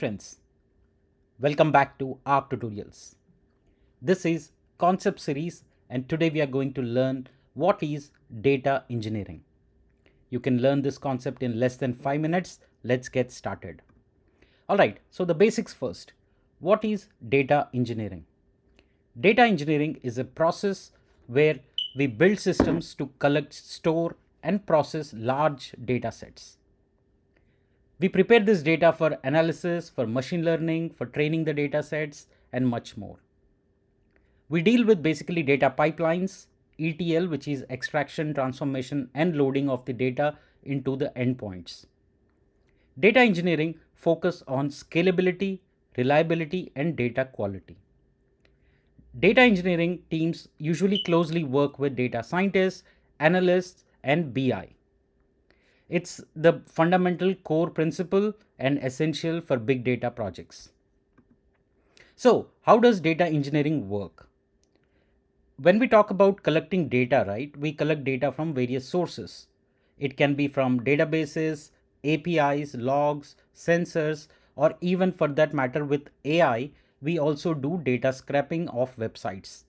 friends, welcome back to ARC Tutorials. This is concept series and today we are going to learn what is data engineering. You can learn this concept in less than 5 minutes. Let's get started. Alright, so the basics first. What is data engineering? Data engineering is a process where we build systems to collect, store and process large data sets. We prepare this data for analysis, for machine learning, for training the data sets, and much more. We deal with basically data pipelines, ETL, which is extraction, transformation, and loading of the data into the endpoints. Data engineering focus on scalability, reliability, and data quality. Data engineering teams usually closely work with data scientists, analysts, and BI. It's the fundamental core principle and essential for big data projects. So, how does data engineering work? When we talk about collecting data, right, we collect data from various sources. It can be from databases, APIs, logs, sensors, or even for that matter with AI, we also do data scraping of websites.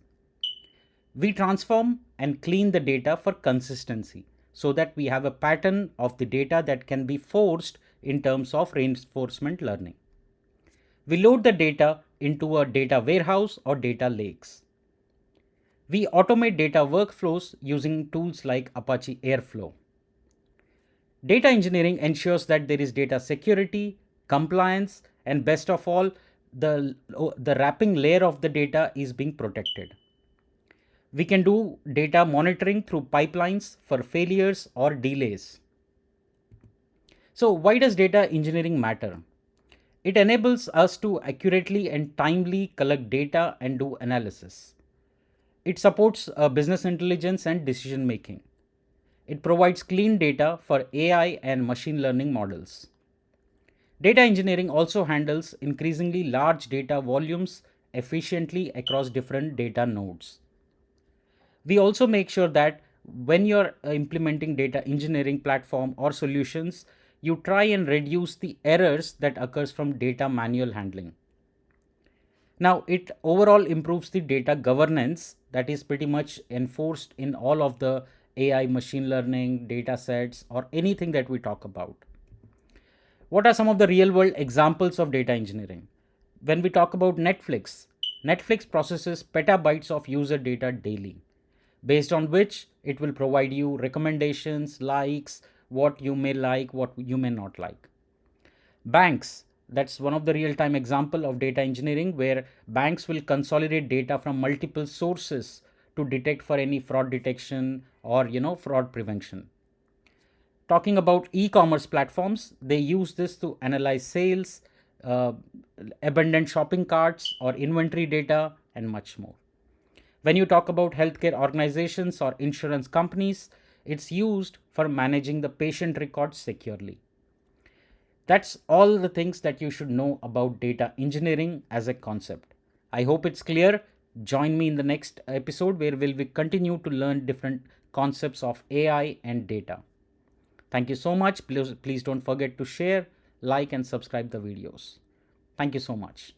We transform and clean the data for consistency so that we have a pattern of the data that can be forced in terms of reinforcement learning. We load the data into a data warehouse or data lakes. We automate data workflows using tools like Apache Airflow. Data engineering ensures that there is data security, compliance, and best of all, the wrapping layer of the data is being protected. We can do data monitoring through pipelines for failures or delays. So why does data engineering matter? It enables us to accurately and timely collect data and do analysis. It supports business intelligence and decision making. It provides clean data for AI and machine learning models. Data engineering also handles increasingly large data volumes efficiently across different data nodes. We also make sure that when you're implementing data engineering platform or solutions, you try and reduce the errors that occurs from data manual handling. Now, it overall improves the data governance that is pretty much enforced in all of the AI, machine learning, data sets, or anything that we talk about. What are some of the real world examples of data engineering? When we talk about Netflix, Netflix processes petabytes of user data daily, based on which it will provide you recommendations, likes, what you may like, what you may not like. Banks, that's one of the real-time example of data engineering where banks will consolidate data from multiple sources to detect for any fraud detection or fraud prevention. Talking about e-commerce platforms, they use this to analyze sales, uh, abundant shopping carts or inventory data and much more. When you talk about healthcare organizations or insurance companies, it's used for managing the patient records securely. That's all the things that you should know about data engineering as a concept. I hope it's clear. Join me in the next episode where we'll continue to learn different concepts of AI and data. Thank you so much. Please don't forget to share, like, and subscribe the videos. Thank you so much.